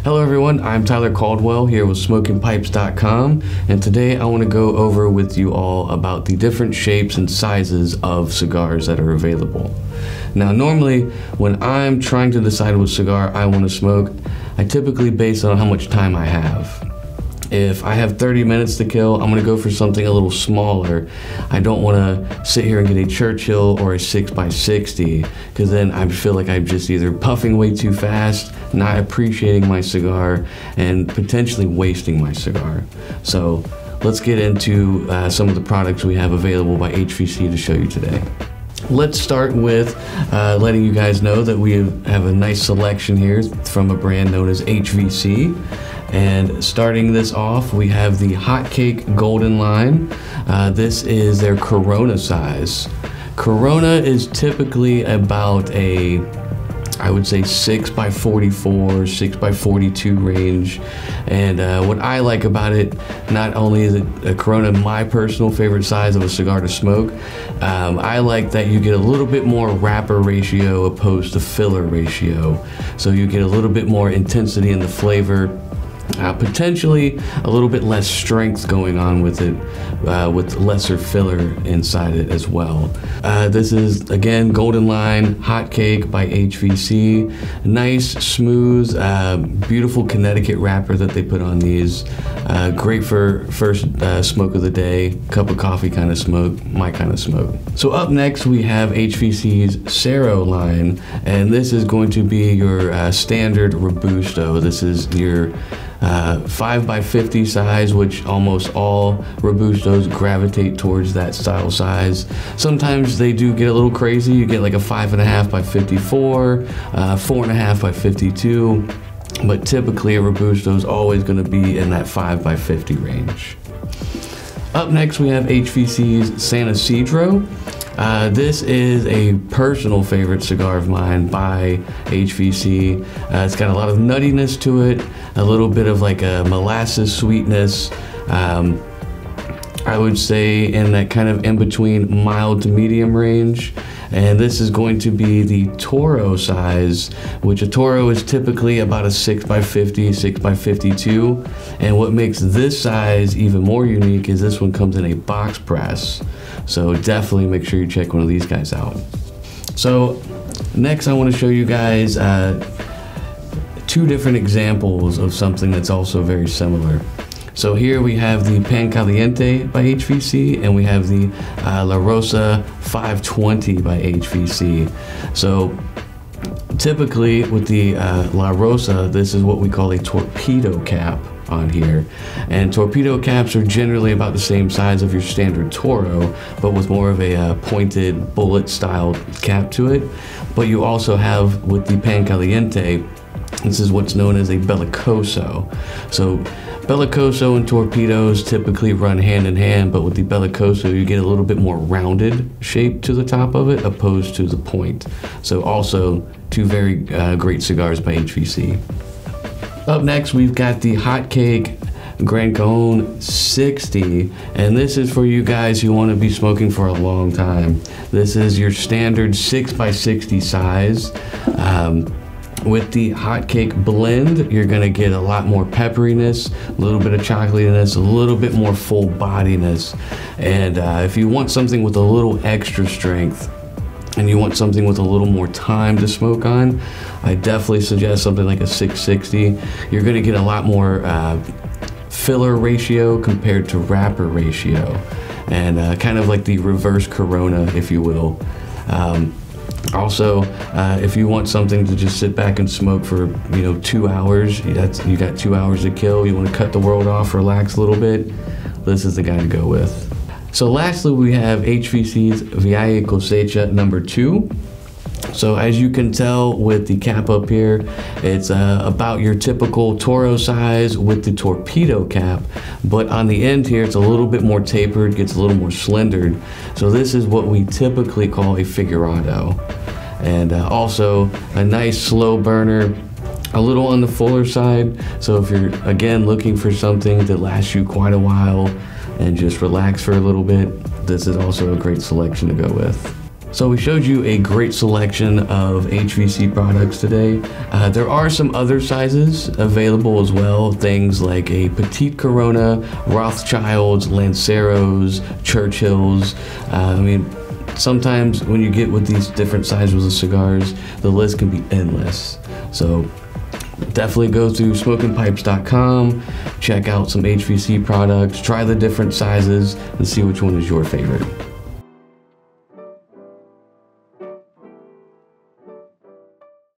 Hello everyone, I'm Tyler Caldwell here with smokingpipes.com, and today I want to go over with you all about the different shapes and sizes of cigars that are available. Now normally when I'm trying to decide what cigar I want to smoke, I typically base it on how much time I have. If I have 30 minutes to kill, I'm gonna go for something a little smaller. I don't wanna sit here and get a Churchill or a 6x60, because then I feel like I'm just either puffing way too fast, not appreciating my cigar, and potentially wasting my cigar. So let's get into some of the products we have available by HVC to show you today. Let's start with letting you guys know that we have a nice selection here from a brand known as HVC. And starting this off, we have the Hotcake Golden line. This is their Corona size. Corona is typically about a, I would say 6x44, 6x42 range. And what I like about it, not only is it a Corona my personal favorite size of a cigar to smoke, I like that you get a little bit more wrapper ratio opposed to filler ratio. So you get a little bit more intensity in the flavor. Potentially a little bit less strength going on with it, with lesser filler inside it as well. This is again Golden Line Hotcake by HVC. Nice, smooth, beautiful Connecticut wrapper that they put on these. Great for first smoke of the day, cup of coffee kind of smoke, my kind of smoke. So up next we have HVC's Cero line, and this is going to be your standard Robusto. This is your 5x50 size, which almost all Robustos gravitate towards that style size. Sometimes they do get a little crazy. You get like a 5.5x54, 4.5x52, but typically a Robusto is always going to be in that 5x50 range. Up next we have HVC's San Isidro. This is a personal favorite cigar of mine by HVC. It's got a lot of nuttiness to it, a little bit of like a molasses sweetness. I would say in that kind of in between mild to medium range. And this is going to be the Toro size, which a Toro is typically about a 6x50, 6x52. And what makes this size even more unique is this one comes in a box press. So definitely make sure you check one of these guys out. So next I want to show you guys two different examples of something that's also very similar. So here we have the Pan Caliente by HVC, and we have the La Rosa 520 by HVC. So typically with the La Rosa, this is what we call a torpedo cap on here. And torpedo caps are generally about the same size of your standard Toro, but with more of a pointed bullet style cap to it. But you also have with the Pan Caliente, this is what's known as a bellicoso. So bellicoso and torpedoes typically run hand in hand, but with the bellicoso you get a little bit more rounded shape to the top of it opposed to the point. So also two very great cigars by HVC. Up next we've got the Hotcake Grand Cajon 60, and this is for you guys who want to be smoking for a long time. This is your standard 6x60 size. With the Hotcake blend, you're gonna get a lot more pepperiness, a little bit of chocolatiness, a little bit more full bodiness. And if you want something with a little extra strength, and you want something with a little more time to smoke on, I definitely suggest something like a 660. You're gonna get a lot more filler ratio compared to wrapper ratio, and kind of like the reverse Corona, if you will. Also, if you want something to just sit back and smoke for 2 hours, you got 2 hours to kill, you want to cut the world off, relax a little bit, this is the guy to go with. So lastly we have HVC's Vieja Cosecha number 2. So as you can tell with the cap up here, it's about your typical Toro size with the torpedo cap, but on the end here it's a little bit more tapered, gets a little more slendered. So this is what we typically call a figurado. And also a nice slow burner, a little on the fuller side. So if you're again looking for something that lasts you quite a while and just relax for a little bit, this is also a great selection to go with. So we showed you a great selection of HVC products today. There are some other sizes available as well, things like a Petite Corona, Rothschilds, Lanceros, Churchills. Sometimes when you get with these different sizes of cigars, the list can be endless. So definitely go through smokingpipes.com, check out some HVC products, try the different sizes, and see which one is your favorite.